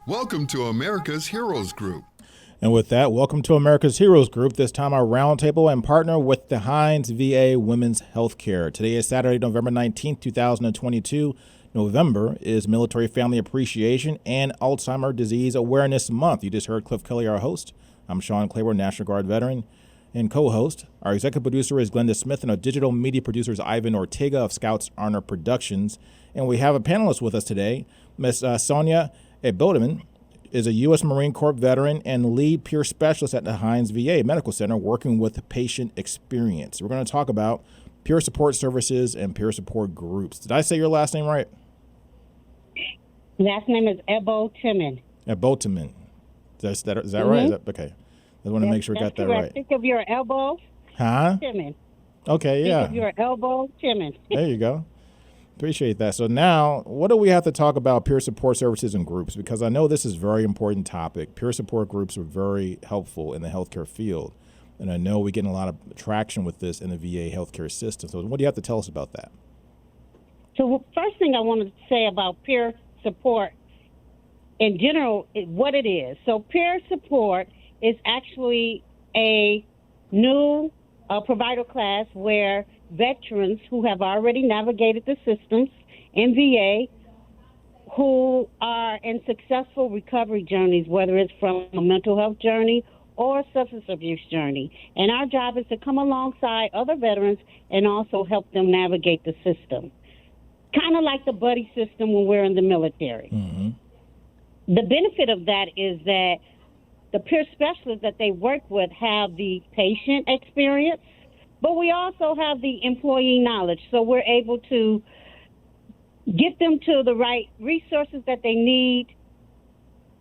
Welcome to America's Heroes Group. And with that, welcome to America's Heroes Group. This time our roundtable and partner with the Hines VA Women's Healthcare. Today is Saturday, November 19th, 2022. November is Military Family Appreciation and Alzheimer's Disease Awareness Month. You just heard Cliff Kelley, our host. I'm Sean Claiborne, National Guard veteran and co-host. Our executive producer is Glenda Smith, and our digital media producer is Ivan Ortega of Scouts Honor Productions. And we have a panelist with us today. Miss Sonya Ebhotemen is a U.S. Marine Corps veteran and lead peer specialist at the Hines VA Medical Center working with patient experience. We're going to talk about peer support services and peer support groups. Did I say your last name right? Last name is Ebhotemen. Ebhotemen. Is that right? Is that, okay. I want to make sure we got that correct. right. Think of your elbow. Huh? Timon. Okay, yeah. Think of your elbow, Timon. There you go. Appreciate that. So now, what do we have to talk about peer support services and groups? Because I know this is a very important topic. Peer support groups are very helpful in the healthcare field. And I know we're getting a lot of traction with this in the VA healthcare system. So what do you have to tell us about that? So first thing I wanted to say about peer support in general, what it is. So peer support is actually a new provider class where veterans who have already navigated the systems in VA who are in successful recovery journeys, whether it's from a mental health journey or a substance abuse journey. And our job is to come alongside other veterans and also help them navigate the system. Kind of like the buddy system when we're in the military. Mm-hmm. The benefit of that is that the peer specialists that they work with have the patient experience, but we also have the employee knowledge. So we're able to get them to the right resources that they need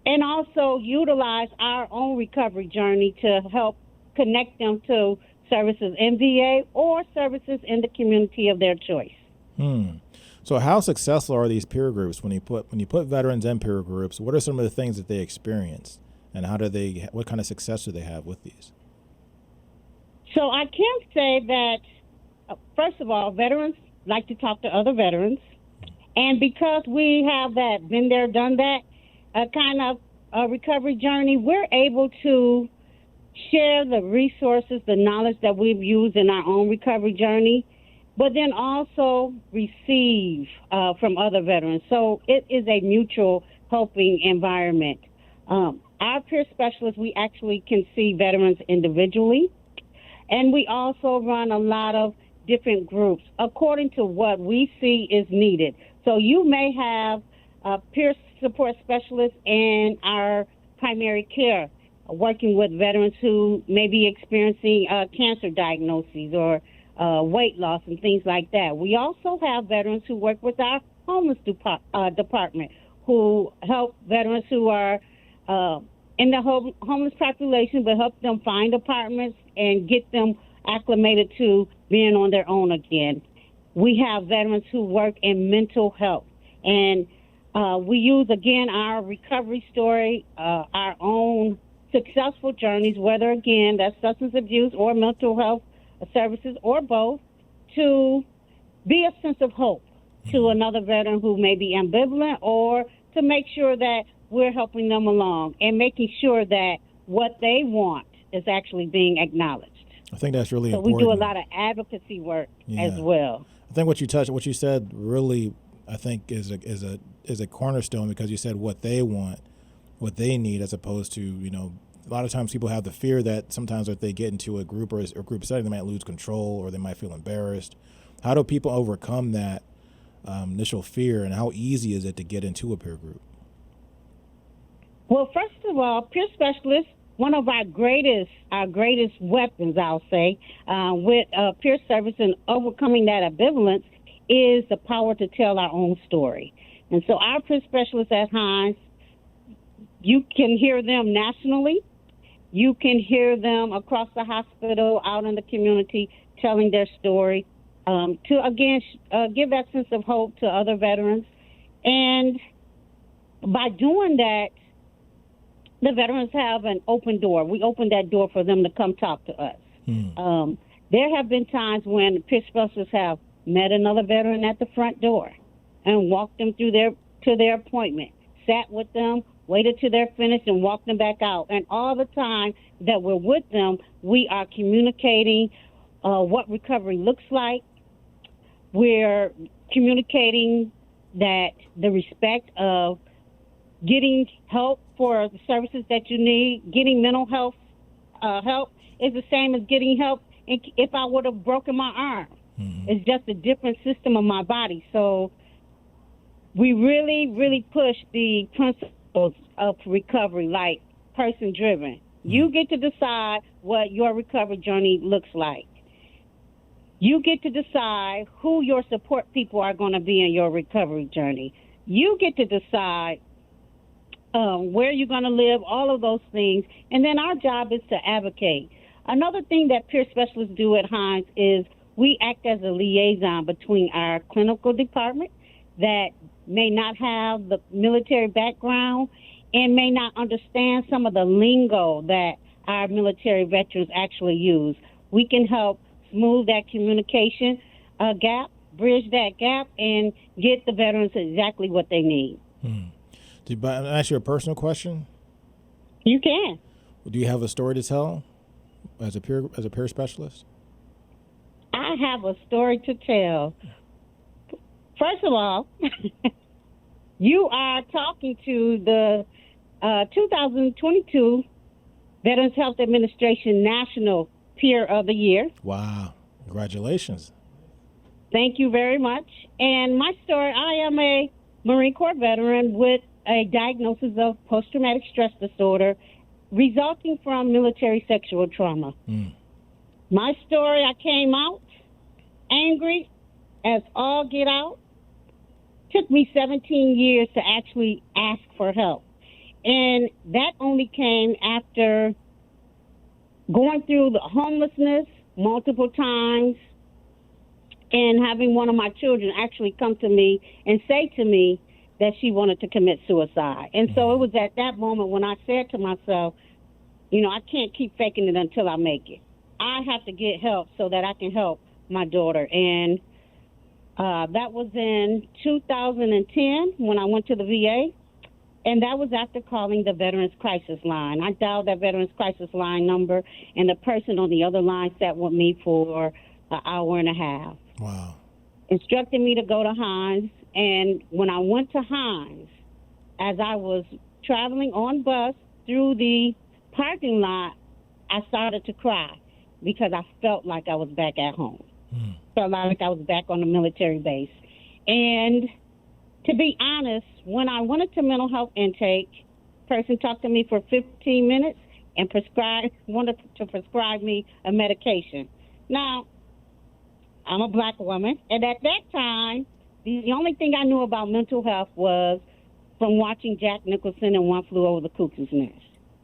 and also utilize our own recovery journey to help connect them to services in VA or services in the community of their choice. So how successful are these peer groups when you put veterans in peer groups? What are some of the things that they experience, and what kind of success do they have with these? So I can say that, first of all, veterans like to talk to other veterans. And because we have that been there, done that kind of recovery journey, we're able to share the resources, the knowledge that we've used in our own recovery journey, but then also receive from other veterans. So it is a mutual helping environment. Our peer specialists, we actually can see veterans individually, and we also run a lot of different groups according to what we see is needed. So you may have a peer support specialist in our primary care working with veterans who may be experiencing cancer diagnoses or weight loss and things like that. We also have veterans who work with our homeless department who help veterans who are in the homeless population, but help them find apartments and get them acclimated to being on their own again. We have veterans who work in mental health, and we use, again, our recovery story, our own successful journeys, whether, again, that's substance abuse or mental health services or both, to be a sense of hope to another veteran who may be ambivalent, or to make sure that we're helping them along and making sure that what they want is actually being acknowledged. I think that's really so important. We do a lot of advocacy work as well. I think what you said really, I think is a cornerstone, because you said what they want, what they need, as opposed to, a lot of times people have the fear that sometimes if they get into a group or group setting, they might lose control or they might feel embarrassed. How do people overcome that initial fear, and how easy is it to get into a peer group? Well, first of all, peer specialists, one of our greatest weapons, I'll say, with peer service and overcoming that ambivalence is the power to tell our own story. And so our peer specialists at Hines, you can hear them nationally. You can hear them across the hospital, out in the community, telling their story to, again, give that sense of hope to other veterans. And by doing that, the veterans have an open door. We open that door for them to come talk to us. There have been times when peer specialists have met another veteran at the front door and walked them through to their appointment, sat with them, waited till they're finished, and walked them back out. And all the time that we're with them, we are communicating what recovery looks like. We're communicating that the respect of getting help for the services that you need, getting mental health help is the same as getting help if I would have broken my arm. Mm-hmm. It's just a different system of my body. So we really, really push the principles of recovery, like person-driven. Mm-hmm. You get to decide what your recovery journey looks like. You get to decide who your support people are going to be in your recovery journey. You get to decide where you're going to live, all of those things. And then our job is to advocate. Another thing that peer specialists do at Hines is we act as a liaison between our clinical department that may not have the military background and may not understand some of the lingo that our military veterans actually use. We can help smooth that communication gap, bridge that gap, and get the veterans exactly what they need. Can I ask you a personal question? You can. Do you have a story to tell as a peer specialist? I have a story to tell. First of all, you are talking to the 2022 Veterans Health Administration National Peer of the Year. Wow. Congratulations. Thank you very much. And my story, I am a Marine Corps veteran with a diagnosis of post-traumatic stress disorder resulting from military sexual trauma. My story, I came out angry as all get out. Took me 17 years to actually ask for help. And that only came after going through the homelessness multiple times and having one of my children actually come to me and say to me that she wanted to commit suicide. And so it was at that moment when I said to myself, I can't keep faking it until I make it. I have to get help so that I can help my daughter. And that was in 2010 when I went to the VA. And that was after calling the Veterans Crisis Line. I dialed that Veterans Crisis Line number, and the person on the other line sat with me for an hour and a half. Wow. Instructed me to go to Hines. And when I went to Hines, as I was traveling on bus through the parking lot, I started to cry because I felt like I was back at home. Felt like I was back on the military base. And to be honest, when I went into mental health intake, person talked to me for 15 minutes and wanted to prescribe me a medication. Now, I'm a black woman, and at that time, the only thing I knew about mental health was from watching Jack Nicholson and One Flew Over the Cuckoo's Nest.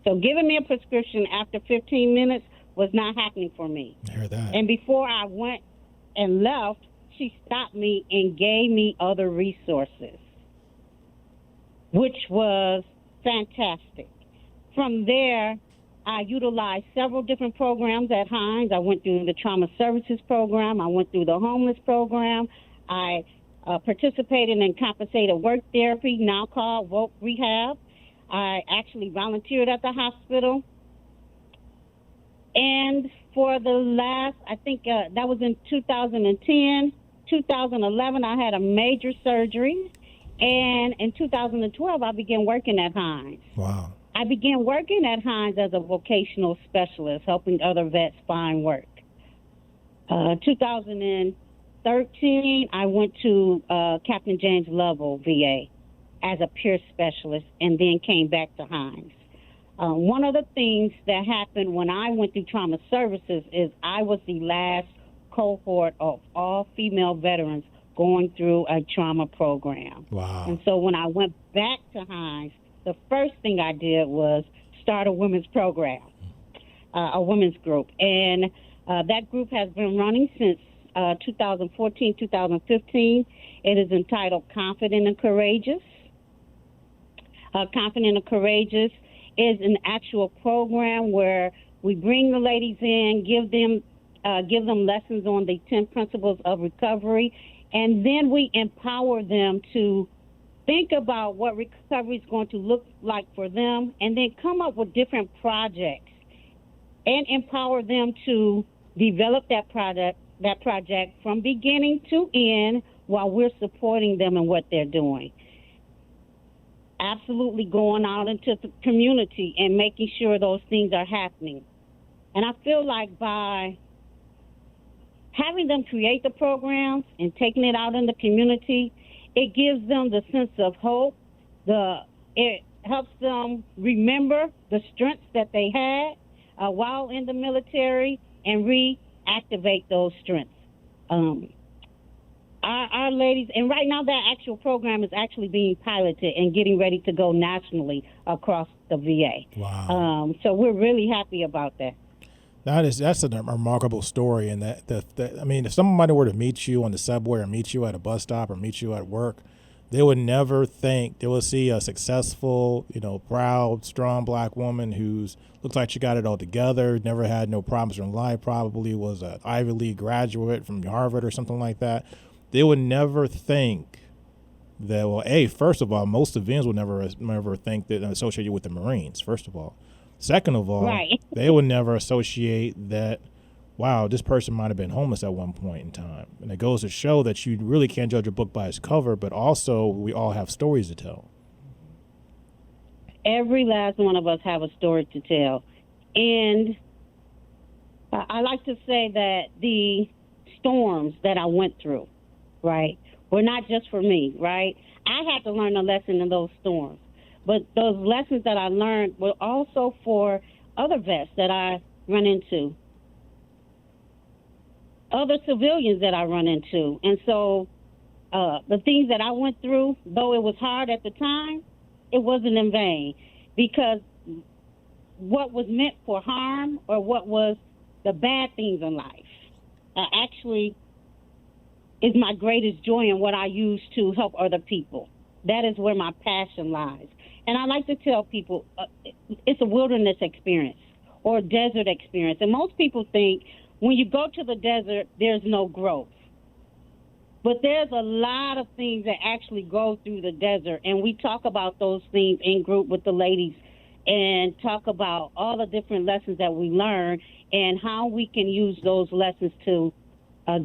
So giving me a prescription after 15 minutes was not happening for me. I heard that. And before I went and left, she stopped me and gave me other resources, which was fantastic. From there, I utilized several different programs at Hines. I went through the trauma services program. I went through the homeless program. I participated in compensated work therapy, now called Woke Rehab. I actually volunteered at the hospital. And for the last, I think that was in 2010, 2011, I had a major surgery. And in 2012, I began working at Hines. Wow. I began working at Hines as a vocational specialist, helping other vets find work. 2013, I went to Captain James Lovell VA as a peer specialist and then came back to Hines. One of the things that happened when I went through trauma services is I was the last cohort of all female veterans going through a trauma program. Wow. And so when I went back to Hines, the first thing I did was start a women's program, a women's group. And that group has been running since 2014, 2015. It is entitled Confident and Courageous. Confident and Courageous is an actual program where we bring the ladies in, give them lessons on the 10 principles of recovery, and then we empower them to think about what recovery is going to look like for them, and then come up with different projects and empower them to develop that project from beginning to end while we're supporting them in what they're doing. Absolutely going out into the community and making sure those things are happening. And I feel like by having them create the programs and taking it out in the community, it gives them the sense of hope. It helps them remember the strengths that they had while in the military and reactivate those strengths. Our ladies, and right now that actual program is actually being piloted and getting ready to go nationally across the VA. Wow. So we're really happy about that. That's a remarkable story. And I mean, if somebody were to meet you on the subway or meet you at a bus stop or meet you at work, they would never think they will see a successful, proud, strong black woman who's looks like she got it all together, never had no problems in life, probably was an Ivy League graduate from Harvard or something like that. They would never think that, well, first of all, most civilians would never think that associate you with the Marines, first of all. Second of all, right. They would never associate that, wow, this person might have been homeless at one point in time. And it goes to show that you really can't judge a book by its cover, but also we all have stories to tell. Every last one of us have a story to tell. And I like to say that the storms that I went through, right, were not just for me, right? I had to learn a lesson in those storms. But those lessons that I learned were also for other vets that I run into, other civilians that I run into. And so the things that I went through, though it was hard at the time, it wasn't in vain, because what was meant for harm or what was the bad things in life actually is my greatest joy and what I use to help other people. That is where my passion lies. And I like to tell people it's a wilderness experience or a desert experience. And most people think when you go to the desert, there's no growth. But there's a lot of things that actually go through the desert. And we talk about those things in group with the ladies and talk about all the different lessons that we learn and how we can use those lessons to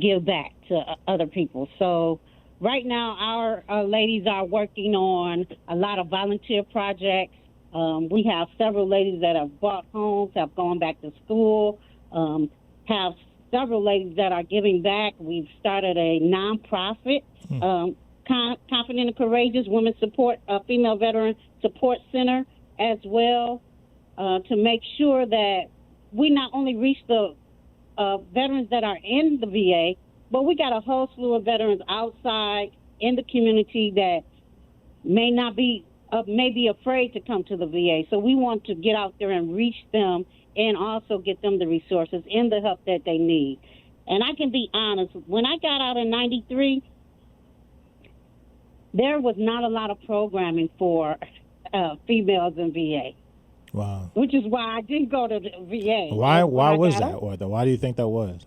give back to other people. So right now, our ladies are working on a lot of volunteer projects. We have several ladies that have bought homes, have gone back to school, have several ladies that are giving back. We've started a nonprofit, Confident and Courageous Women Support, Female Veteran Support Center as well, to make sure that we not only reach the veterans that are in the VA, but we got a whole slew of veterans outside in the community that may be afraid to come to the VA. So we want to get out there and reach them and also get them the resources and the help that they need. And I can be honest, when I got out in 93, there was not a lot of programming for females in VA. Wow. Which is why I didn't go to the VA. Why was that? Why do you think that was?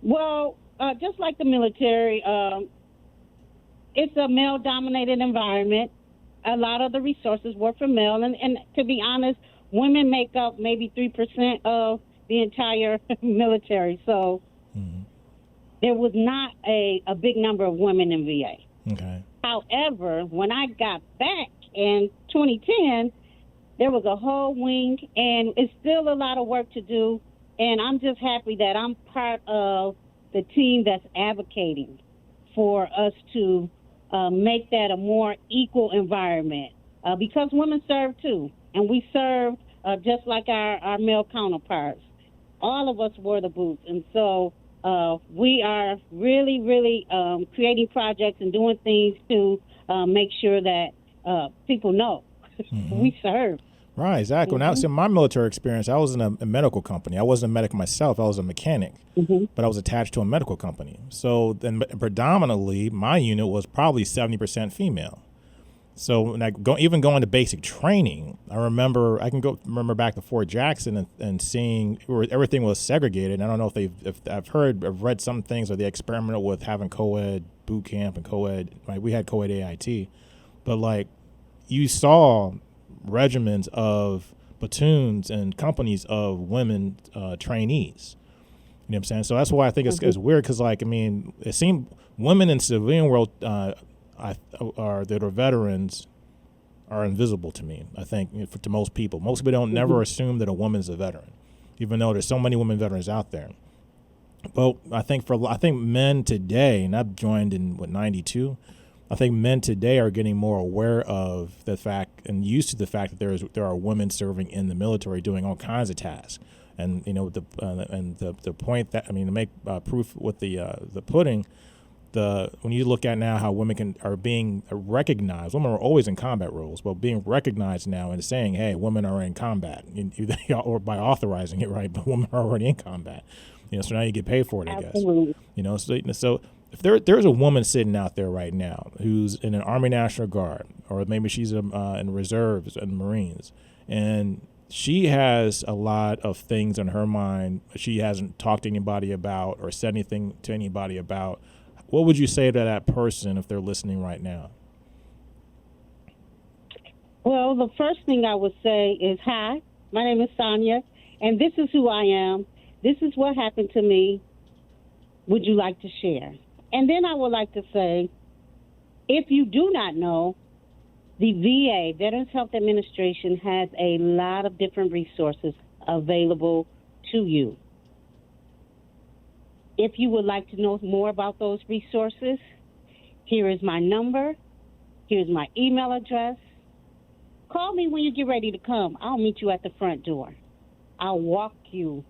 Well, just like the military, it's a male-dominated environment. A lot of the resources were for male. And to be honest, women make up maybe 3% of the entire military. So there was not a big number of women in VA. Okay. However, when I got back in 2010, there was a whole wing, and it's still a lot of work to do. And I'm just happy that I'm part of the team that's advocating for us to make that a more equal environment, because women serve too, and we serve just like our male counterparts. All of us wear the boots, and so we are really, really creating projects and doing things to make sure that people know we serve. Right, exactly. When I was in my military experience, I was in a medical company. I wasn't a medic myself. I was a mechanic, but I was attached to a medical company. So then predominantly, my unit was probably 70% female. So when even going to basic training, I remember back to Fort Jackson and seeing where everything was segregated. I don't know if I've read some things, or they experimented with having co-ed boot camp and co-ed. Like we had co-ed AIT, but like you saw regiments of platoons and companies of women trainees. You know what I'm saying? So that's why I think it's weird because, like, I mean, it seemed women in the civilian world that are veterans are invisible to me. I think to most people don't never assume that a woman's a veteran, even though there's so many women veterans out there. But I think men today, and I've joined in 92. I think men today are getting more aware of the fact and used to the fact that there are women serving in the military doing all kinds of tasks. And the point that, I mean, to make proof with the pudding, when you look at now how women are being recognized, women are always in combat roles, but being recognized now and saying, hey, women are in combat, or by authorizing it, right? But women are already in combat, so now you get paid for it, I guess. Absolutely. So if there's a woman sitting out there right now who's in an Army National Guard, or maybe she's in reserves and Marines, and she has a lot of things on her mind she hasn't talked to anybody about or said anything to anybody about, what would you say to that person if they're listening right now? Well, the first thing I would say is, hi, my name is Sonya, and this is who I am. This is what happened to me. Would you like to share? And then I would like to say, if you do not know, the VA, Veterans Health Administration, has a lot of different resources available to you. If you would like to know more about those resources, here is my number. Here's my email address. Call me when you get ready to come. I'll meet you at the front door. I'll walk you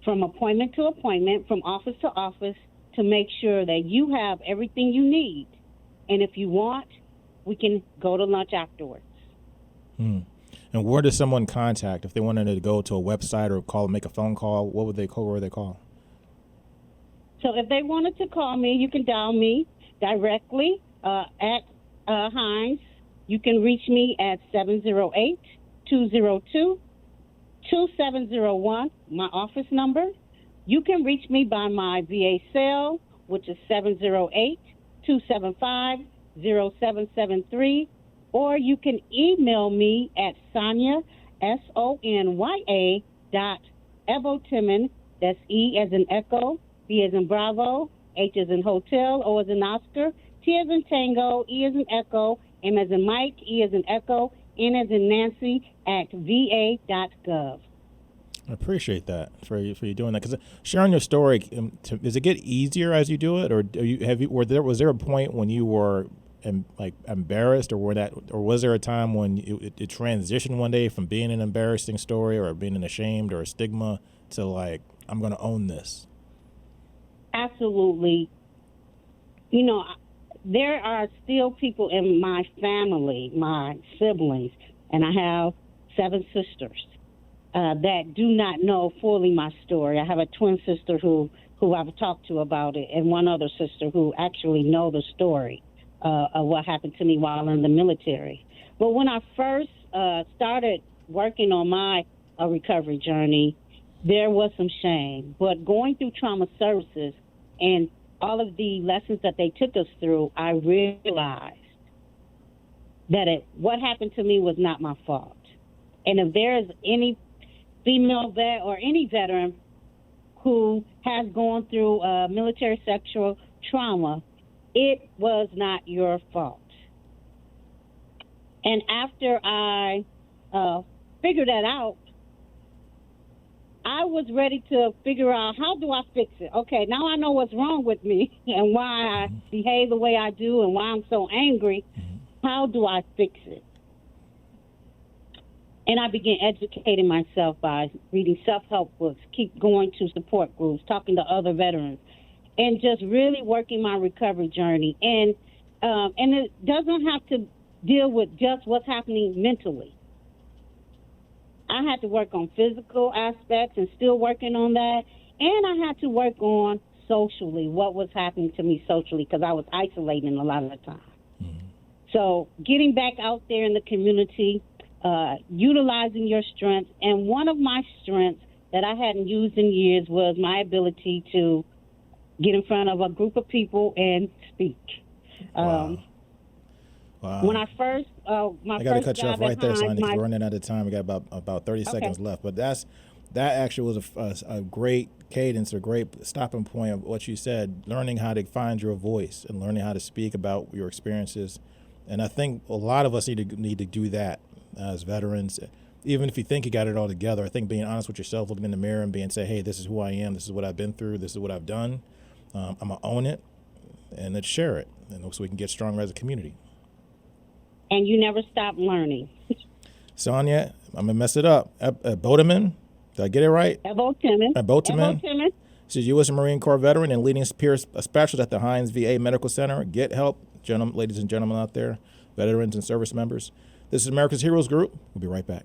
from appointment to appointment, from office to office, to make sure that you have everything you need. And if you want, we can go to lunch afterwards. And where does someone contact if they wanted to go to a website or make a phone call? Where would they call? So if they wanted to call me, you can dial me directly at Hines. You can reach me at 708-202-2701, my office number. You can reach me by my VA cell, which is 708-275-0773, or you can email me at Sonya, SONYA, .Ebhotemen, that's E as in Echo, B as in Bravo, H as in Hotel, O as in Oscar, T as in Tango, E as in Echo, M as in Mike, E as in Echo, N as in Nancy, at va.gov. I appreciate that for you doing that, because sharing your story, does it get easier as you do it, or was there a point when you were embarrassed, or was there a time when it transitioned one day from being an embarrassing story or being an ashamed or a stigma to like, I'm going to own this? Absolutely. There are still people in my family, my siblings, and I have 7 sisters that do not know fully my story. I have a twin sister who I've talked to about it, and one other sister who actually know the story of what happened to me while in the military. But when I first started working on my recovery journey, there was some shame. But going through trauma services and all of the lessons that they took us through, I realized that what happened to me was not my fault. And if there is any female vet or any veteran who has gone through military sexual trauma, it was not your fault. And after I figured that out, I was ready to figure out, how do I fix it? Okay, now I know what's wrong with me and why I behave the way I do and why I'm so angry. How do I fix it? And I began educating myself by reading self-help books, keep going to support groups, talking to other veterans, and just really working my recovery journey. And it doesn't have to deal with just what's happening mentally. I had to work on physical aspects and still working on that. And I had to work on socially, what was happening to me socially, because I was isolating a lot of the time. So getting back out there in the community, utilizing your strengths. And one of my strengths that I hadn't used in years was my ability to get in front of a group of people and speak. Wow. When I first, I got to cut you off right there, Sonya, because we're running out of time. We got about 30 seconds left. But that actually was a great cadence, a great stopping point of what you said, learning how to find your voice and learning how to speak about your experiences. And I think a lot of us need to do that as veterans. Even if you think you got it all together, I think being honest with yourself, looking in the mirror and say, hey, this is who I am, this is what I've been through, this is what I've done. I'm going to own it and let's share it, and so we can get stronger as a community. And you never stop learning. Sonya, I'm going to mess it up. Ebhotemen, did I get it right? Ebhotemen. She's a U.S. Marine Corps veteran and leading peer specialist at the Hines VA Medical Center. Get help, ladies and gentlemen out there, veterans and service members. This is America's Heroes Group. We'll be right back.